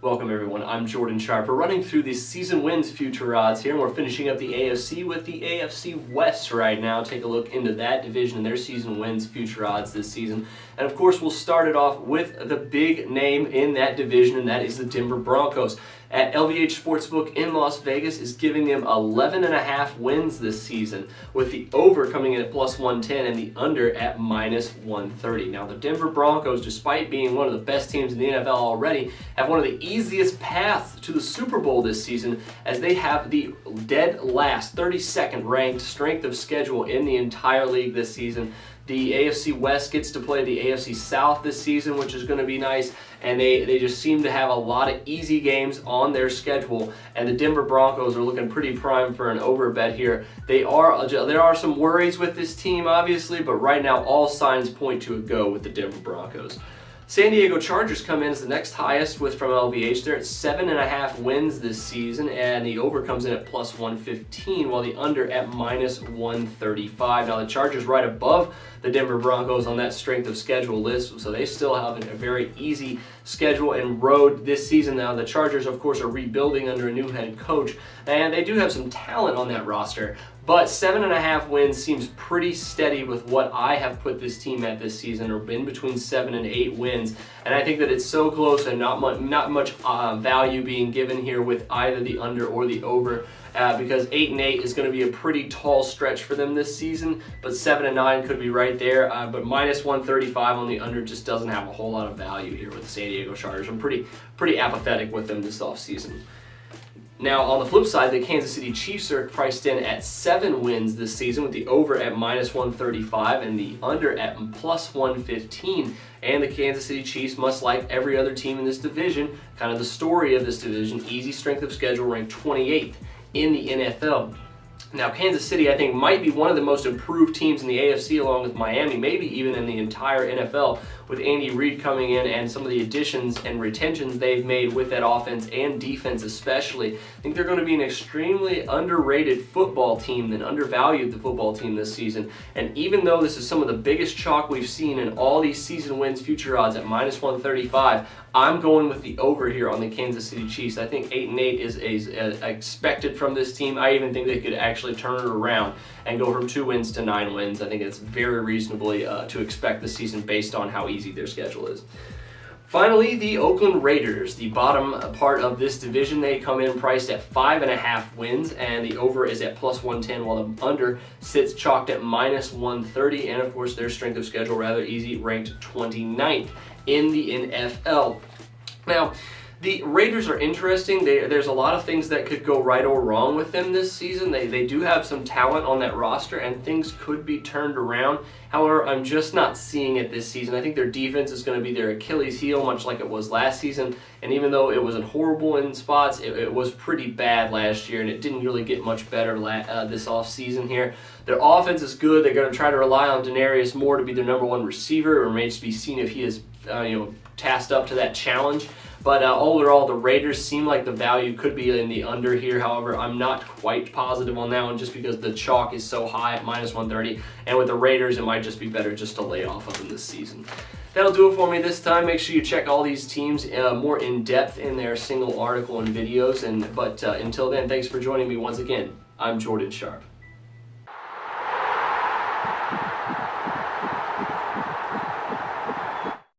Welcome everyone, I'm Jordan Sharp. We're running through the season wins future odds here, and we're finishing up the AFC with the AFC West right now. Take a look into that division and their season wins future odds this season. And of course, we'll start it off with the big name in that division, and that is the Denver Broncos. At LVH Sportsbook in Las Vegas is giving them 11.5 wins this season, with the over coming in at plus 110 and the under at minus 130. Now, the Denver Broncos, despite being one of the best teams in the NFL already, have one of the easiest paths to the Super Bowl this season, as they have the dead last 32nd ranked strength of schedule in the entire league this season. The AFC West gets to play the AFC South this season, which is going to be nice, and they just seem to have a lot of easy games on their schedule, and the Denver Broncos are looking pretty prime for an over bet here. There are some worries with this team, obviously, but right now all signs point to a go with the Denver Broncos. San Diego Chargers come in as the next highest from LVH. They're at 7.5 wins this season, and the over comes in at plus 115, while the under at minus 135. Now, the Chargers right above the Denver Broncos on that strength of schedule list, so they still have a very easy schedule and road this season. Now, the Chargers, of course, are rebuilding under a new head coach, and they do have some talent on that roster. But 7.5 wins seems pretty steady with what I have put this team at this season, or been between 7 and 8 wins. And I think that it's so close and not much value being given here with either the under or the over, because 8 and 8 is going to be a pretty tall stretch for them this season. But 7 and 9 could be right there. But minus 135 on the under just doesn't have a whole lot of value here with the San Diego Chargers. I'm pretty apathetic with them this offseason. Now, on the flip side, the Kansas City Chiefs are priced in at 7 wins this season, with the over at minus 135 and the under at plus 115. And the Kansas City Chiefs, much like every other team in this division, kind of the story of this division, easy strength of schedule, ranked 28th in the NFL. Now, Kansas City, I think, might be one of the most improved teams in the AFC, along with Miami, maybe even in the entire NFL, with Andy Reid coming in and some of the additions and retentions they've made with that offense and defense especially. I think they're going to be an extremely underrated football team and undervalued the football team this season. And even though this is some of the biggest chalk we've seen in all these season wins future odds at minus 135, I'm going with the over here on the Kansas City Chiefs. I think 8 and 8 is expected from this team. I even think they could actually turn it around and go from 2 wins to 9 wins. I think it's very reasonably to expect this season based on how easy their schedule is. Finally, the Oakland Raiders, the bottom part of this division, they come in priced at 5.5 wins, and the over is at plus 110, while the under sits chalked at minus 130, and of course their strength of schedule rather easy, ranked 29th in the NFL. Now, the Raiders are interesting. There's a lot of things that could go right or wrong with them this season. They do have some talent on that roster, and things could be turned around. However, I'm just not seeing it this season. I think their defense is going to be their Achilles heel, much like it was last season. And even though it wasn't horrible in spots, it was pretty bad last year, and it didn't really get much better this offseason here. Their offense is good. They're going to try to rely on Denarius Moore to be their number 1 receiver. It remains to be seen if he is tasked up to that challenge. But overall, the Raiders seem like the value could be in the under here. However, I'm not quite positive on that one, just because the chalk is so high at minus 130. And with the Raiders, it might just be better just to lay off of them this season. That'll do it for me this time. Make sure you check all these teams more in depth in their single article and videos. But until then, thanks for joining me once again. I'm Jordan Sharp.